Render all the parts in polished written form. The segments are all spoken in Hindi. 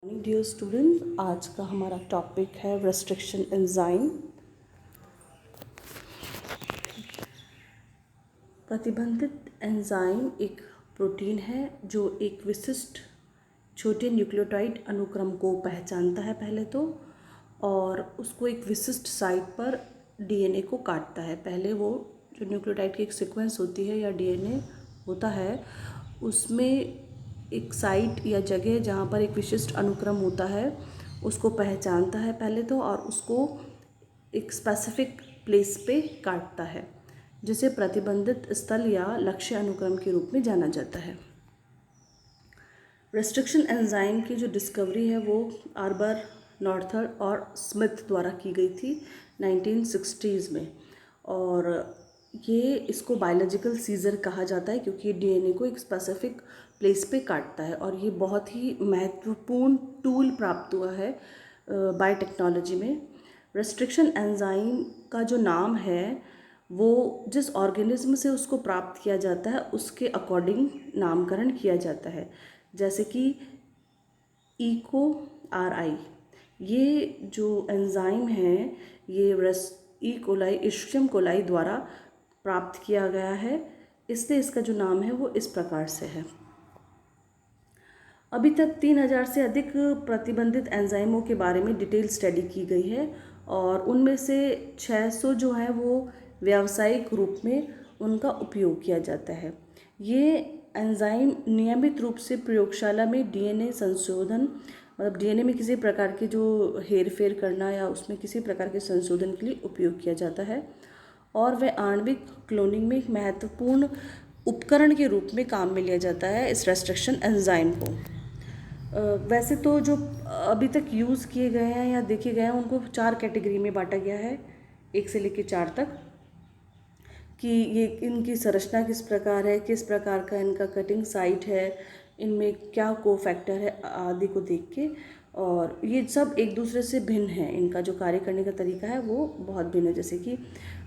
डियर स्टूडेंट, आज का हमारा टॉपिक है रेस्ट्रिक्शन एंजाइम। प्रतिबंधित एंजाइम एक प्रोटीन है जो एक विशिष्ट छोटे न्यूक्लियोटाइड अनुक्रम को पहचानता है पहले तो, और उसको एक विशिष्ट साइट पर डीएनए को काटता है। पहले वो जो न्यूक्लियोटाइड की एक सीक्वेंस होती है या डीएनए होता है, उसमें एक साइट या जगह जहाँ पर एक विशिष्ट अनुक्रम होता है उसको पहचानता है पहले तो, और उसको एक स्पेसिफिक प्लेस पे काटता है, जिसे प्रतिबंधित स्थल या लक्ष्य अनुक्रम के रूप में जाना जाता है। रेस्ट्रिक्शन एंजाइम की जो डिस्कवरी है वो आर्बर, नॉर्थर और स्मिथ द्वारा की गई थी 1960s में, और ये इसको बायोलॉजिकल सीजर कहा जाता है क्योंकि डीएनए को एक स्पेसिफिक प्लेस पे काटता है, और ये बहुत ही महत्वपूर्ण टूल प्राप्त हुआ है बायोटेक्नोलॉजी में। रेस्ट्रिक्शन एंजाइम का जो नाम है वो जिस ऑर्गेनिज्म से उसको प्राप्त किया जाता है उसके अकॉर्डिंग नामकरण किया जाता है, जैसे कि इको RI। ये जो एंजाइम है ये ई कोलाई इश्चियम कोलाई द्वारा प्राप्त किया गया है, इसलिए इसका जो नाम है वो इस प्रकार से है। अभी तक 3000 से अधिक प्रतिबंधित एंजाइमों के बारे में डिटेल स्टडी की गई है, और उनमें से 600 जो है वो व्यावसायिक रूप में उनका उपयोग किया जाता है। ये एंजाइम नियमित रूप से प्रयोगशाला में डीएनए संशोधन, मतलब डीएनए में किसी प्रकार की जो हेरफेर करना या उसमें किसी प्रकार के संशोधन के लिए उपयोग किया जाता है, और वह आणविक क्लोनिंग में एक महत्वपूर्ण उपकरण के रूप में काम में लिया जाता है इस रेस्ट्रिक्शन एंजाइम को। वैसे तो जो अभी तक यूज़ किए गए हैं या देखे गए हैं उनको 4 कैटेगरी में बांटा गया है, 1 से लेकर 4 तक, कि ये इनकी संरचना किस प्रकार है, किस प्रकार का इनका कटिंग साइट है, इनमें क्या कोफैक्टर है आदि को देख के। और ये सब एक दूसरे से भिन्न है, इनका जो कार्य करने का तरीका है वो बहुत भिन्न है। जैसे कि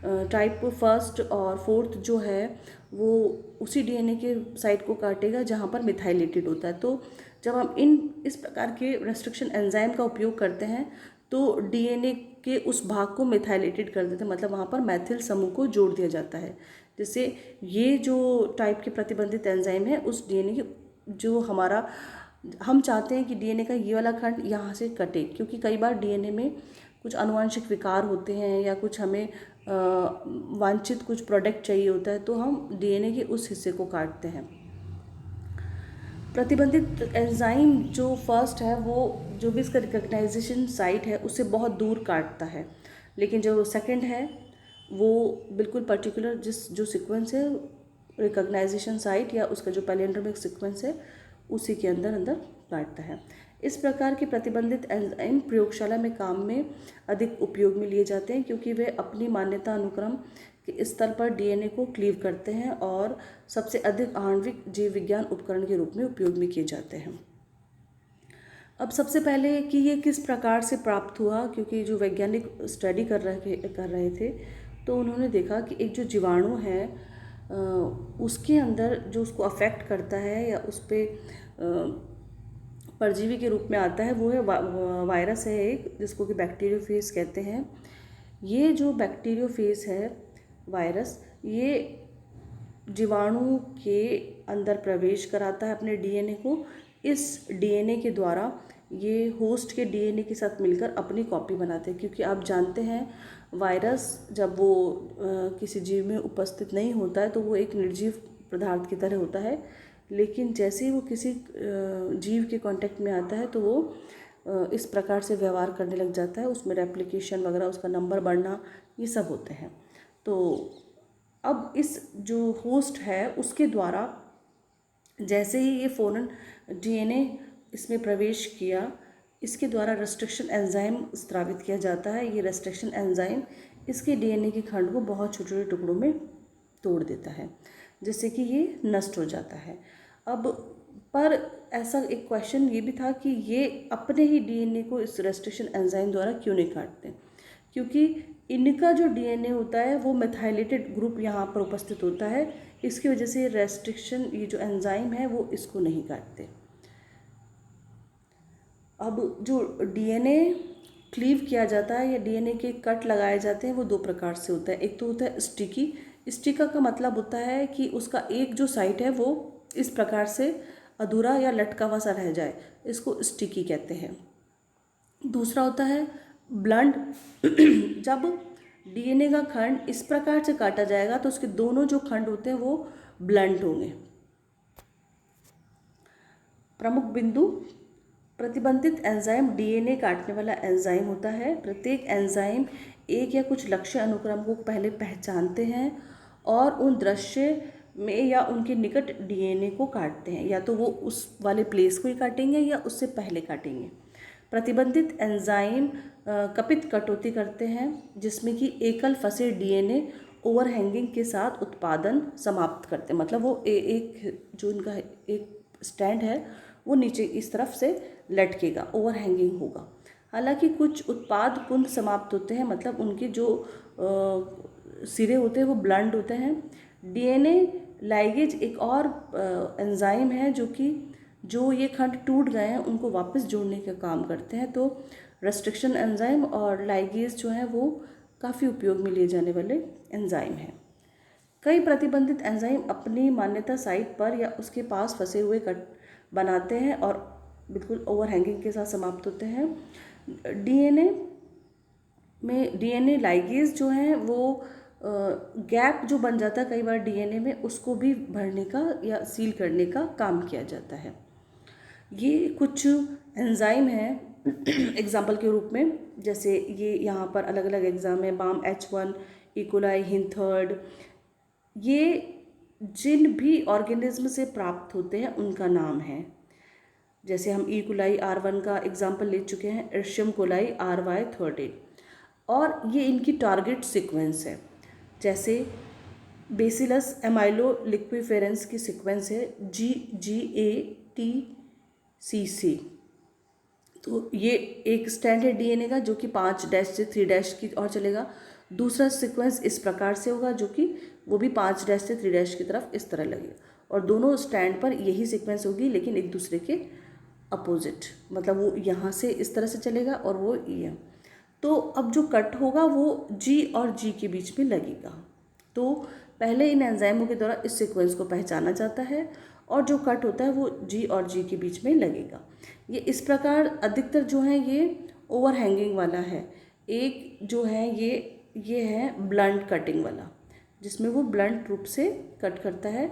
टाइप 1 और 4 जो है वो उसी डीएनए के साइट को काटेगा जहाँ पर मिथाइलेटेड होता है। तो जब हम इस प्रकार के रेस्ट्रिक्शन एंजाइम का उपयोग करते हैं तो डीएनए के उस भाग को मिथाइलेटेड कर देते हैं, मतलब वहाँ पर मैथिल समूह को जोड़ दिया जाता है, जिससे ये जो टाइप के प्रतिबंधित एंजाइम है उस डीएनए के जो हम चाहते हैं कि डीएनए का ये वाला खंड यहाँ से कटे, क्योंकि कई बार डीएनए में कुछ आनुवंशिक विकार होते हैं या कुछ हमें वांछित कुछ प्रोडक्ट चाहिए होता है, तो हम डीएनए के उस हिस्से को काटते हैं। प्रतिबंधित एंजाइम जो फर्स्ट है वो जो भी इसका रिकग्नाइजेशन साइट है उससे बहुत दूर काटता है, लेकिन जो सेकंड है वो बिल्कुल पर्टिकुलर जो सीक्वेंस है रिकग्नाइजेशन साइट या उसका जो पैलिंड्रोमिक सीक्वेंस है उसी के अंदर अंदर काटता है। इस प्रकार के प्रतिबंधित एंजाइम प्रयोगशाला में काम में अधिक उपयोग में लिए जाते हैं क्योंकि वे अपनी मान्यता अनुक्रम के स्तर पर डीएनए को क्लीव करते हैं और सबसे अधिक आणविक जीव विज्ञान उपकरण के रूप में उपयोग में किए जाते हैं। अब सबसे पहले कि ये किस प्रकार से प्राप्त हुआ, क्योंकि जो वैज्ञानिक स्टडी कर रहे थे तो उन्होंने देखा कि एक जो जीवाणु है उसके अंदर जो उसको अफेक्ट करता है या उस पर परजीवी के रूप में आता है वो है वायरस है एक, जिसको कि बैक्टीरियोफेज कहते हैं। ये जो बैक्टीरियोफेज है वायरस, ये जीवाणु के अंदर प्रवेश कराता है अपने डीएनए को। इस डीएनए के द्वारा ये होस्ट के डीएनए के साथ मिलकर अपनी कॉपी बनाते हैं, क्योंकि आप जानते हैं वायरस जब वो किसी जीव में उपस्थित नहीं होता है तो वो एक निर्जीव पदार्थ की तरह होता है, लेकिन जैसे ही वो किसी जीव के कांटेक्ट में आता है तो वो इस प्रकार से व्यवहार करने लग जाता है, उसमें रेप्लिकेशन वगैरह, उसका नंबर बढ़ना, ये सब होते हैं। तो अब इस जो होस्ट है उसके द्वारा जैसे ही ये फौरन डीएनए इसमें प्रवेश किया, इसके द्वारा रेस्ट्रिक्शन एंजाइम स्रावित किया जाता है। ये रेस्ट्रिक्शन एंजाइम इसके डीएनए के खंड को बहुत छोटे छोटे टुकड़ों में तोड़ देता है, जिससे कि ये नष्ट हो जाता है। अब पर ऐसा एक क्वेश्चन ये भी था कि ये अपने ही डीएनए को इस रेस्ट्रिक्शन एंजाइम द्वारा क्यों नहीं काटते, क्योंकि इनका जो डीएनए होता है वो मेथाइलेटेड ग्रुप यहाँ पर उपस्थित होता है, इसकी वजह से रेस्ट्रिक्शन ये जो एंजाइम है वो इसको नहीं काटते। अब जो डीएनए क्लीव किया जाता है या डीएनए के कट लगाए जाते हैं वो दो प्रकार से होता है। एक तो होता है स्टिकी। स्टिका का मतलब होता है कि उसका एक जो साइड है वो इस प्रकार से अधूरा या लटका हुआ सा रह जाए, इसको स्टिकी कहते हैं। दूसरा होता है ब्लंट। जब डीएनए का खंड इस प्रकार से काटा जाएगा तो उसके दोनों जो खंड होते हैं वो ब्लंट होंगे। प्रमुख बिंदु, प्रतिबंधित एंजाइम डीएनए काटने वाला एंजाइम होता है। प्रत्येक एंजाइम एक या कुछ लक्ष्य अनुक्रम को पहले पहचानते हैं और उन दृश्य में या उनके निकट डीएनए को काटते हैं, या तो वो उस वाले प्लेस को ही काटेंगे या उससे पहले काटेंगे। प्रतिबंधित एंजाइम कपित कटौती करते हैं जिसमें कि एकल फंसे डीएनए ओवरहैंगिंग के साथ उत्पादन समाप्त करते हैं। मतलब वो एक जो उनका एक स्टैंड है वो नीचे इस तरफ से लटकेगा, ओवरहैंगिंग होगा। हालांकि कुछ उत्पाद कुंद समाप्त होते हैं, मतलब उनके जो सिरे होते हैं वो ब्लंट होते हैं। डीएनए लाइगेज एक और एंजाइम है जो ये खंड टूट गए हैं उनको वापस जोड़ने का काम करते हैं। तो रेस्ट्रिक्शन एंजाइम और लाइगेज जो है वो काफ़ी उपयोग में लिए जाने वाले एंजाइम हैं। कई प्रतिबंधित एंजाइम अपनी मान्यता साइट पर या उसके पास फंसे हुए कट बनाते हैं और बिल्कुल ओवरहैंगिंग के साथ समाप्त होते हैं। डीएनए लाइगेज जो है वो गैप जो बन जाता है कई बार डीएनए में, उसको भी भरने का या सील करने का काम किया जाता है। ये कुछ एंजाइम हैं एग्जाम्पल के रूप में, जैसे ये यहाँ पर अलग अलग एग्जाम है, BAM-H1, इकोलाई, हिंथर्ड। ये जिन भी ऑर्गेनिज्म से प्राप्त होते हैं उनका नाम है। जैसे हम इकोलाई R1 का एग्जाम्पल ले चुके हैं, एर्शियम कोलाई RY38, और ये इनकी टारगेट सीक्वेंस है। जैसे बेसिलस एमाइलो लिक्विफेरेंस की सीक्वेंस है GGATCC। तो ये एक स्टैंड है डीएनए का जो कि 5' से 3' की ओर चलेगा। दूसरा सीक्वेंस इस प्रकार से होगा जो कि वो भी 5' से 3' की तरफ इस तरह लगेगा, और दोनों स्टैंड पर यही सीक्वेंस होगी लेकिन एक दूसरे के अपोजिट। मतलब वो यहाँ से इस तरह से चलेगा और वो ये। तो अब जो कट होगा वो जी और जी के बीच में लगेगा। तो पहले इन एंजाइमों के द्वारा इस सीक्वेंस को पहचाना जाता है और जो कट होता है वो जी और जी के बीच में लगेगा। ये इस प्रकार अधिकतर जो है ये ओवरहैंगिंग वाला है। एक जो है ये है ब्लंट कटिंग वाला, जिसमें वो ब्लंट रूप से कट करता है।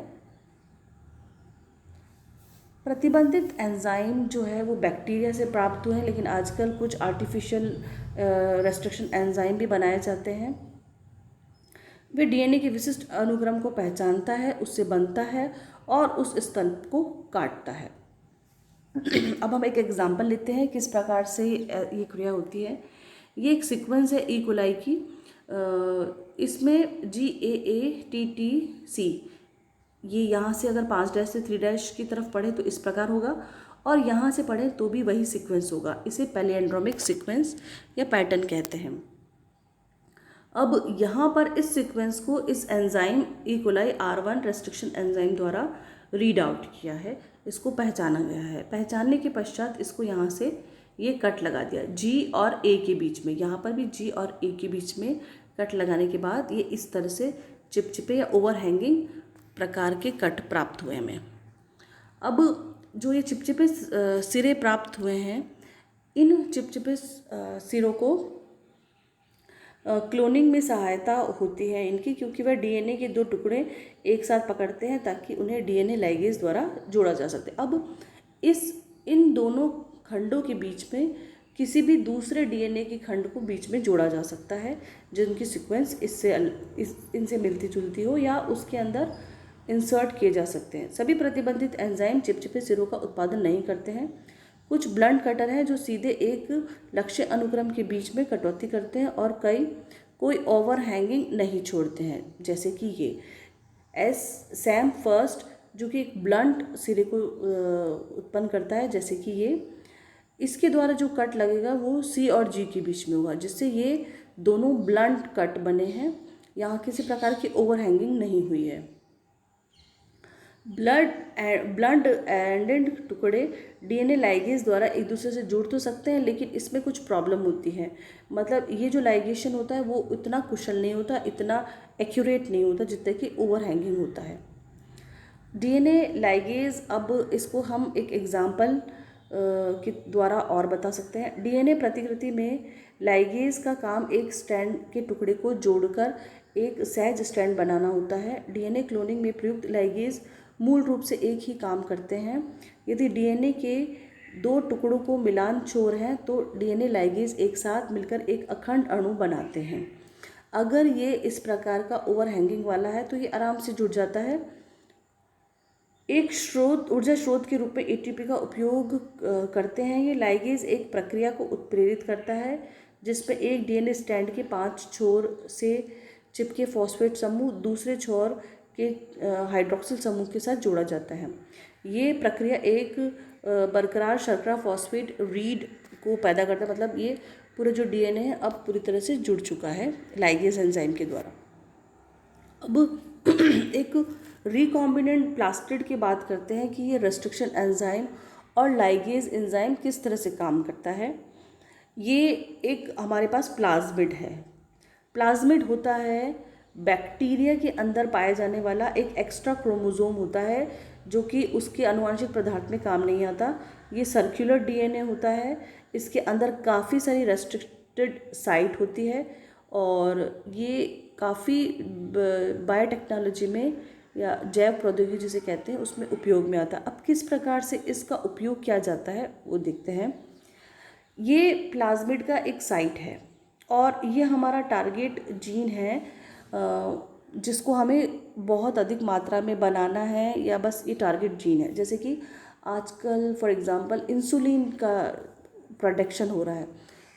प्रतिबंधित एंजाइम जो है वो बैक्टीरिया से प्राप्त हुए हैं, लेकिन आजकल कुछ आर्टिफिशियल रेस्ट्रिक्शन एंजाइम भी बनाए जाते हैं। वे डीएनए के विशिष्ट अनुक्रम को पहचानता है, उससे बनता है और उस स्तंभ को काटता है। अब हम एक एग्जाम्पल लेते हैं किस प्रकार से ये क्रिया होती है। ये एक सीक्वेंस है ई कोलाई की। इसमें GAATTC, ये यहाँ से अगर 5' से 3' की तरफ पढ़े तो इस प्रकार होगा, और यहाँ से पढ़े तो भी वही सीक्वेंस होगा। इसे पैलिएंड्रोमिक सीक्वेंस या पैटर्न कहते हैं। अब यहाँ पर इस सीक्वेंस को इस enzyme E coli R1 restriction enzyme द्वारा रीड आउट किया है, इसको पहचाना गया है। पहचानने के पश्चात इसको यहाँ से ये कट लगा दिया G और A के बीच में। यहाँ पर भी G और A के बीच में कट लगाने के बाद ये इस तरह से चिपचिपे या ओवरहैंगिंग प्रकार के कट प्राप्त हुए हमें। अब जो ये चिपचिपे सिरे प्राप्त हुए हैं, इन चिपचिपे सिरों को क्लोनिंग में सहायता होती है इनकी, क्योंकि वह डीएनए के दो टुकड़े एक साथ पकड़ते हैं ताकि उन्हें डीएनए लाइगेज द्वारा जोड़ा जा सके। अब इन दोनों खंडों के बीच में किसी भी दूसरे डीएनए के खंड को बीच में जोड़ा जा सकता है जिनकी सीक्वेंस इनसे मिलती जुलती हो, या उसके अंदर इंसर्ट किए जा सकते हैं। सभी प्रतिबंधित एंजाइम चिपचिपे सिरों का उत्पादन नहीं करते हैं। कुछ ब्लंट कटर हैं जो सीधे एक लक्ष्य अनुक्रम के बीच में कटौती करते हैं और कोई ओवरहैंगिंग नहीं छोड़ते हैं, जैसे कि ये सैम फर्स्ट जो कि एक ब्लंट सिरे को उत्पन्न करता है, जैसे कि ये। इसके द्वारा जो कट लगेगा वो C और G के बीच में होगा, जिससे ये दोनों ब्लंट कट बने हैं। यहाँ किसी प्रकार की ओवरहैंगिंग नहीं हुई है। ब्लड एंडेड टुकड़े डीएनए लाइगेज द्वारा एक दूसरे से जुड़ तो सकते हैं, लेकिन इसमें कुछ प्रॉब्लम होती है। मतलब ये जो लाइगेशन होता है वो इतना कुशल नहीं होता, इतना एक्यूरेट नहीं होता जितना कि ओवरहैंगिंग होता है। डीएनए लाइगेज, अब इसको हम एक एग्जाम्पल के द्वारा और बता सकते हैं। डीएनए प्रतिकृति में लाइगेज का काम एक स्ट्रैंड के टुकड़े को जोड़कर एक सहज स्ट्रैंड बनाना होता है। डीएनए क्लोनिंग में प्रयुक्त लाइगेज मूल रूप से एक ही काम करते हैं। यदि डीएनए के दो टुकड़ों को मिलान छोर हैं तो डीएनए लाइगेज एक साथ मिलकर एक अखंड अणु बनाते हैं। अगर ये इस प्रकार का ओवरहैंगिंग वाला है तो ये आराम से जुड़ जाता है। एक ऊर्जा स्रोत के रूप में एटीपी का उपयोग करते हैं। ये लाइगेज एक प्रक्रिया को उत्प्रेरित करता है जिसमें एक डीएनए स्ट्रैंड के 5 छोर से चिपके फॉस्फेट समूह दूसरे छोर के हाइड्रोक्सिल समूह के साथ जोड़ा जाता है। ये प्रक्रिया एक बरकरार शर्करा फॉस्फेट रीड को पैदा करता है। मतलब ये पूरा जो डीएनए है अब पूरी तरह से जुड़ चुका है लाइगेज एंजाइम के द्वारा। अब एक रिकॉम्बिनेंट प्लास्टिड की बात करते हैं कि ये रेस्ट्रिक्शन एंजाइम और लाइगेज एंजाइम किस तरह से काम करता है। ये एक हमारे पास प्लाज्मिड है। प्लाज्मिड होता है बैक्टीरिया के अंदर पाया जाने वाला एक एक्स्ट्रा क्रोमोसोम होता है जो कि उसके आनुवंशिक पदार्थ में काम नहीं आता। ये सर्कुलर डीएनए होता है। इसके अंदर काफ़ी सारी रेस्ट्रिक्टेड साइट होती है और ये काफ़ी बायोटेक्नोलॉजी में या जैव प्रौद्योगिकी जिसे कहते हैं उसमें उपयोग में आता है। अब किस प्रकार से इसका उपयोग किया जाता है वो देखते हैं। ये प्लाज्मिड का एक साइट है और ये हमारा टारगेट जीन है जिसको हमें बहुत अधिक मात्रा में बनाना है या बस ये टारगेट जीन है। जैसे कि आजकल फॉर एग्जांपल इंसुलिन का प्रोडक्शन हो रहा है।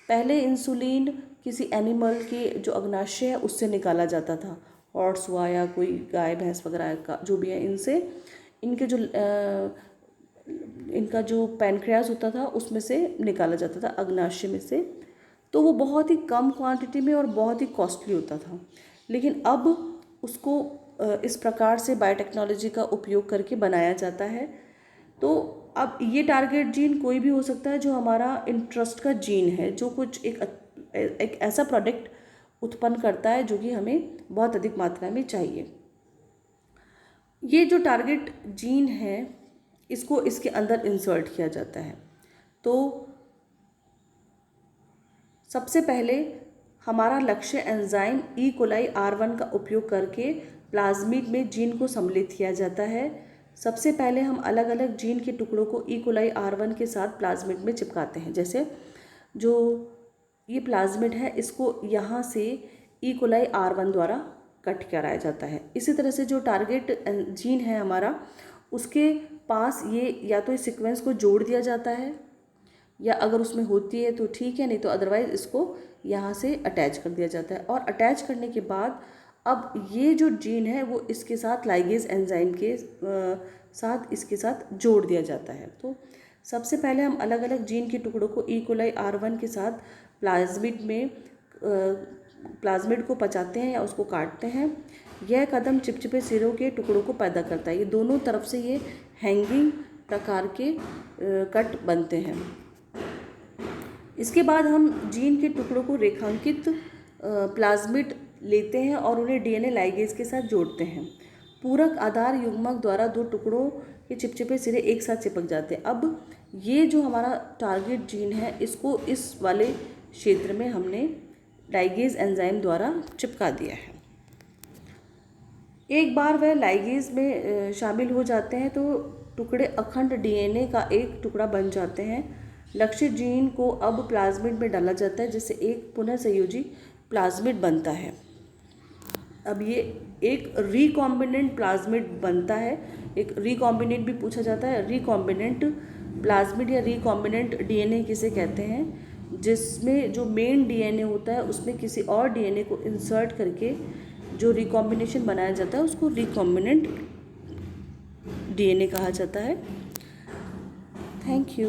पहले इंसुलिन किसी एनिमल के जो अग्नाशय है उससे निकाला जाता था, हॉर्स हुआ या कोई गाय भैंस वगैरह का जो भी है, इनसे इनका जो पैनक्रियास होता था उसमें से निकाला जाता था, अग्नाशय में से। तो वो बहुत ही कम क्वांटिटी में और बहुत ही कॉस्टली होता था। लेकिन अब उसको इस प्रकार से बायोटेक्नोलॉजी का उपयोग करके बनाया जाता है। तो अब ये टारगेट जीन कोई भी हो सकता है जो हमारा इंटरेस्ट का जीन है, जो कुछ एक ऐसा प्रोडक्ट उत्पन्न करता है जो कि हमें बहुत अधिक मात्रा में चाहिए। ये जो टारगेट जीन है इसको इसके अंदर इंसर्ट किया जाता है। तो सबसे पहले हमारा लक्ष्य एंजाइम ई कोलाई R1 का उपयोग करके प्लाज्मिड में जीन को सम्मिलित किया जाता है। सबसे पहले हम अलग अलग जीन के टुकड़ों को ई कोलाई R1 के साथ प्लाज्मिड में चिपकाते हैं। जैसे जो ये प्लाज्मिड है इसको यहाँ से ई कोलाई R1 द्वारा कट कराया जाता है। इसी तरह से जो टारगेट जीन है हमारा उसके पास ये या तो इस सीक्वेंस को जोड़ दिया जाता है या अगर उसमें होती है तो ठीक है, नहीं तो अदरवाइज़ इसको यहाँ से अटैच कर दिया जाता है। और अटैच करने के बाद अब ये जो जीन है वो इसके साथ लाइगेज एंजाइम के साथ इसके साथ जोड़ दिया जाता है। तो सबसे पहले हम अलग अलग जीन के टुकड़ों को ई कोलाई R1 के साथ प्लाज्मिड को पचाते हैं या उसको काटते हैं। यह कदम चिपचिपे सिरों के टुकड़ों को पैदा करता है। ये दोनों तरफ से ये हैंगिंग प्रकार के कट बनते हैं। इसके बाद हम जीन के टुकड़ों को रेखांकित प्लाज्मिड लेते हैं और उन्हें डीएनए लाइगेज के साथ जोड़ते हैं। पूरक आधार युग्मक द्वारा दो टुकड़ों के चिपचिपे सिरे एक साथ चिपक जाते हैं। अब ये जो हमारा टारगेट जीन है इसको इस वाले क्षेत्र में हमने लाइगेज एंजाइम द्वारा चिपका दिया है। एक बार वह लाइगेज में शामिल हो जाते हैं तो टुकड़े अखंड डीएनए का एक टुकड़ा बन जाते हैं। लक्ष्य जीन को अब प्लाज्मिड में डाला जाता है जिससे एक पुनः संयोजी प्लाज्मिड बनता है। अब ये एक रिकॉम्बिनेंट प्लाज्मिड बनता है। एक रिकॉम्बिनेंट भी पूछा जाता है। रिकॉम्बिनेंट प्लाज्मिड या रिकॉम्बिनेंट डीएनए किसे कहते हैं, जिसमें जो मेन डीएनए होता है उसमें किसी और डीएनए को इंसर्ट करके जो रिकॉम्बिनेशन बनाया जाता है उसको रिकॉम्बिनेंट डीएनए कहा जाता है। Thank you.